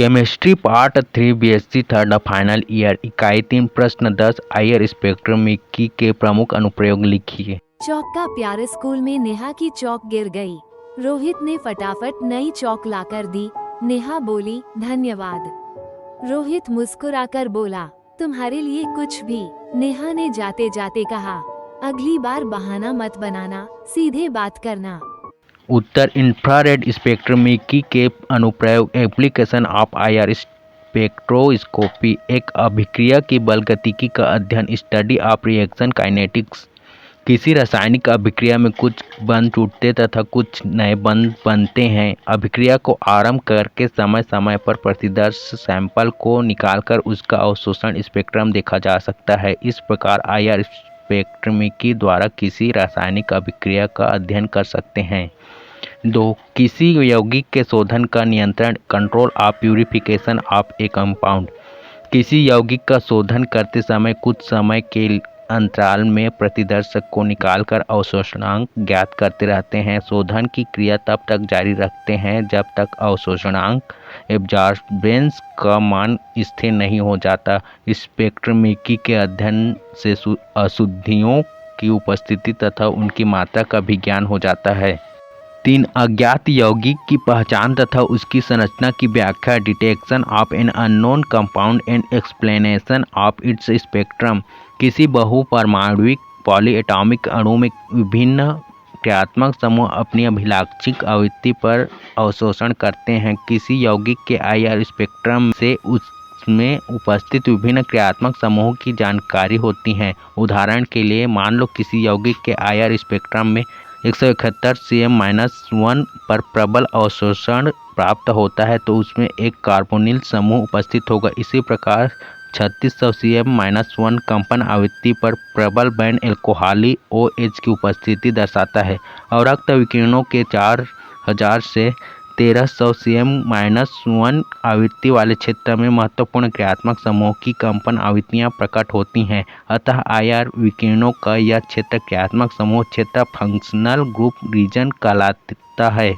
Chemistry part 3 BSc third final year इकाई 3 प्रश्न 10 IR spectrometry के प्रमुख अनुप्रयोग लिखिए। चौक का प्यारे स्कूल में नेहा की चौक गिर गई। रोहित ने फटाफट नई चौक लाकर दी। नेहा बोली धन्यवाद। रोहित मुस्कुराकर बोला तुम्हारे लिए कुछ भी। नेहा ने जाते जाते कहा अगली बार बहाना मत बनाना, सीधे बात करना। उत्तर इंफ्रारेड स्पेक्ट्रोमेट्री के अनुप्रयोग एप्लीकेशन ऑफ आईआर स्पेक्ट्रोस्कोपी एक अभिक्रिया की बलगतिकी का अध्ययन स्टडी ऑफ रिएक्शन काइनेटिक्स। किसी रासायनिक अभिक्रिया में कुछ बंध टूटते तथा कुछ नए बंध बनते हैं। अभिक्रिया को आरंभ करके समय समय पर प्रतिदर्श सैंपल को निकालकर उसका अवशोषण स्पेक्ट्रम देखा जा सकता है। इस प्रकार आईआर स्पेक्ट्रोमेट्री द्वारा किसी रासायनिक अभिक्रिया का अध्ययन कर सकते हैं। 2. किसी यौगिक के शोधन का नियंत्रण control of purification of A compound. किसी यौगिक का शोधन करते समय कुछ समय के अंतराल में प्रतिदर्शक को निकालकर अवशोषणांक ज्ञात करते रहते हैं। शोधन की क्रिया तब तक जारी रखते हैं जब तक अवशोषणांक एब्जॉर्बेंस का मान स्थिर नहीं हो जाता। स्पेक्ट्रोमेट्री के अध्ययन से अशुद्धियों की उपस्थिति तथा उनकी मात्रा का भी ज्ञान हो जाता है। 3. अज्ञात यौगिक की पहचान तथा उसकी संरचना की व्याख्या detection of an unknown compound and explanation of its spectrum. किसी बहुपरमाणुविक पॉलीएटॉमिक अणु में विभिन्न क्रियात्मक समूह अपनी अभिलाक्षिक आवृत्ति पर अवशोषण करते हैं। किसी यौगिक के आईआर स्पेक्ट्रम से उसमें उपस्थित विभिन्न क्रियात्मक समूहों की जानकारी होती है। उदाहरण के लिए मान लो किसी यौगिक के आईआर स्पेक्ट्रम में 171 CM-1 पर प्रबल अवशोषण प्राप्त होता है तो उसमें एक कार्बोनिल समूह उपस्थित होगा। इसी प्रकार 3600 CM-1 कंपन आवृत्ति पर प्रबल बैंड एल्कोहली OH की उपस्थिति दर्शाता है और रक्त विकिरणों के 4000 से 1300 CM-1 आवृत्ति वाले क्षेत्र में महत्वपूर्ण क्रियात्मक समूहों की कंपन आवृत्तियां प्रकट होती हैं। अतः आईआर विकिरणों का यह क्षेत्र क्रियात्मक समूह क्षेत्र फंक्शनल ग्रुप रीजन कहलाता है।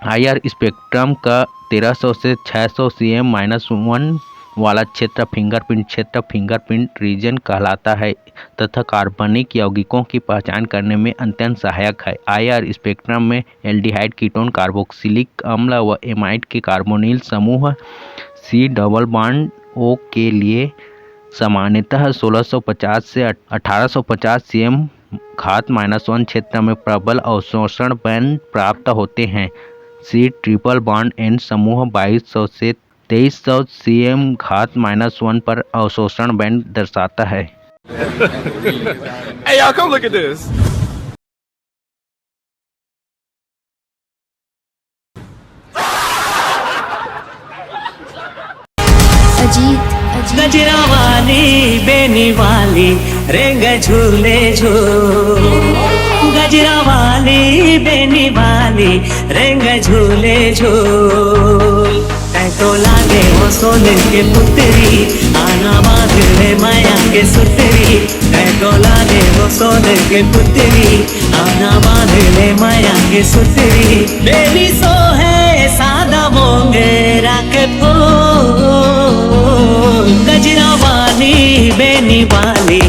आईआर स्पेक्ट्रम का 1300 से 600 CM-1 वाला क्षेत्र फिंगरप्रिंट रीजन कहलाता है तथा कार्बनिक यौगिकों की पहचान करने में अत्यंत सहायक है। आईआर स्पेक्ट्रम में एल्डिहाइड कीटोन कार्बोक्सिलिक अम्ल व एमाइड के कार्बोनिल समूह C डबल बॉन्ड O के लिए सामान्यतः 1650 से 1850 CM-1 क्षेत्र में प्रबल अवशोषण बैंड प्राप्त होते हैं। C ट्रिपल बॉन्ड N समूह 2200 से 2300 CM-1 पर अवशोषण बैंड दर्शाता है। Hey, y'all, come look at this. गजरा वाली बेनी वाली रेंग झूले झूल। गजरा वाली बेनी वाली रेंग झूले झूल। तो लागे वो सोने के पुतरी आना बांधे माया के सुतरी। तो लागे वो सोने के पुतरी आना बांधे माया के सुतरी। बेनी सो है सादा मोंगेरा के फूल। गजरा वाली बेनी वाली